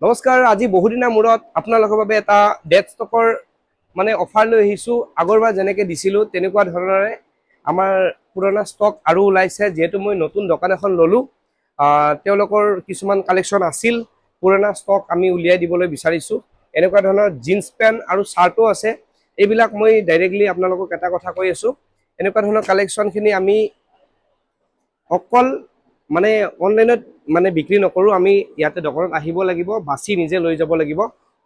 নমস্কাৰ, আজি বহুদিনৰ মূৰত আপোনালোকৰ বাবে এটা ডেড ষ্টকৰ মানে অফাৰ লৈ আহিছোঁ। আগৰবাৰ যেনেকৈ দিছিলোঁ তেনেকুৱা ধৰণৰে আমাৰ পুৰণা ষ্টক আৰু ওলাইছে। যিহেতু মই নতুন দোকান এখন ল'লোঁ, তেওঁলোকৰ কিছুমান কালেকশ্যন আছিল, পুৰণা ষ্টক আমি উলিয়াই দিবলৈ বিচাৰিছোঁ। এনেকুৱা ধৰণৰ জিন্স পেণ্ট আৰু চাৰ্টো আছে। এইবিলাক মই ডাইৰেক্টলি আপোনালোকক এটা কথা কৈ আছোঁ, এনেকুৱা ধৰণৰ কালেকশ্যনখিনি আমি অকল মানে অনলাইনত মানে বিক্ৰী নকৰোঁ। আমি ইয়াতে দোকানত আহিব লাগিব, বাছি নিজে লৈ যাব লাগিব।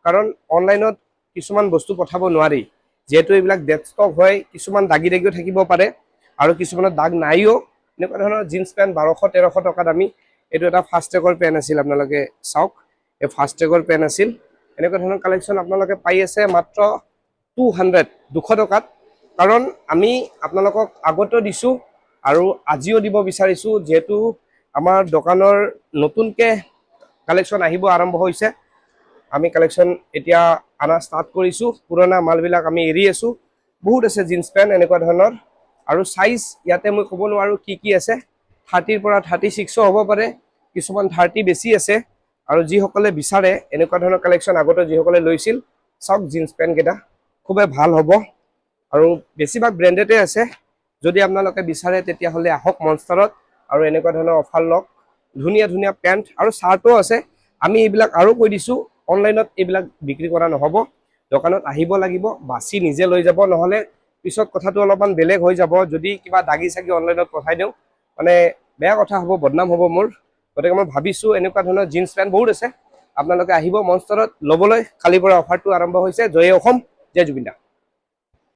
কাৰণ অনলাইনত কিছুমান বস্তু পঠাব নোৱাৰি, যিহেতু এইবিলাক ডেড ষ্টক হয়, কিছুমান দাগি দাগিও থাকিব পাৰে আৰু কিছুমানৰ দাগ নাইও। এনেকুৱা ধৰণৰ জিন্স পেণ্ট 1200-1300 টকাত আমি এইটো এটা ফাৰ্ষ্ট ট্ৰেকৰ পেণ্ট আছিল, আপোনালোকে চাওক, এই ফাৰ্ষ্ট ট্ৰেকৰ পেণ্ট আছিল। এনেকুৱা ধৰণৰ কালেকশ্যন আপোনালোকে পাই আছে মাত্ৰ 200 টকাত। কাৰণ আমি আপোনালোকক আগতেও দিছোঁ আৰু আজিও দিব বিচাৰিছোঁ, যিহেতু আমাৰ দোকানৰ নতুনকৈ কালেকশ্যন আহিব আৰম্ভ হৈছে। আমি কালেকশ্যন এতিয়া আনা ষ্টাৰ্ট কৰিছোঁ, পুৰণা মালবিলাক আমি এৰি আছোঁ। বহুত আছে জিন্স পেণ্ট এনেকুৱা ধৰণৰ, আৰু চাইজ ইয়াতে মই ক'ব নোৱাৰোঁ কি কি আছে। 30ৰ পৰা 36 হ'ব পাৰে, কিছুমান 30 বেছি আছে। আৰু যিসকলে বিচাৰে এনেকুৱা ধৰণৰ কালেকশ্যন আগতে যিসকলে লৈছিল, চাওক জিন্স পেণ্টকেইটা খুবেই ভাল হ'ব আৰু বেছিভাগ ব্ৰেণ্ডেডে আছে। যদি আপোনালোকে বিচাৰে তেতিয়াহ'লে আহক মনষ্টাৰত আৰু এনেকুৱা ধৰণৰ অফাৰ লওক। ধুনীয়া ধুনীয়া পেণ্ট আৰু চাৰ্টো আছে। আমি এইবিলাক আৰু কৈ দিছোঁ, অনলাইনত এইবিলাক বিক্ৰী কৰা নহ'ব, দোকানত আহিব লাগিব, বাছি নিজে লৈ যাব। নহ'লে পিছত কথাটো অলপমান বেলেগ হৈ যাব। যদি কিবা দাগি চাগি অনলাইনত পঠাই দিওঁ, মানে বেয়া কথা হ'ব, বদনাম হ'ব মোৰ। গতিকে মই ভাবিছোঁ এনেকুৱা ধৰণৰ জিন্স পেণ্ট বহুত আছে, আপোনালোকে আহিব মনষ্টাৰত ল'বলৈ। কালিৰ পৰা অফাৰটো আৰম্ভ হৈছে। জয় অসম, জয় জুবিন দা।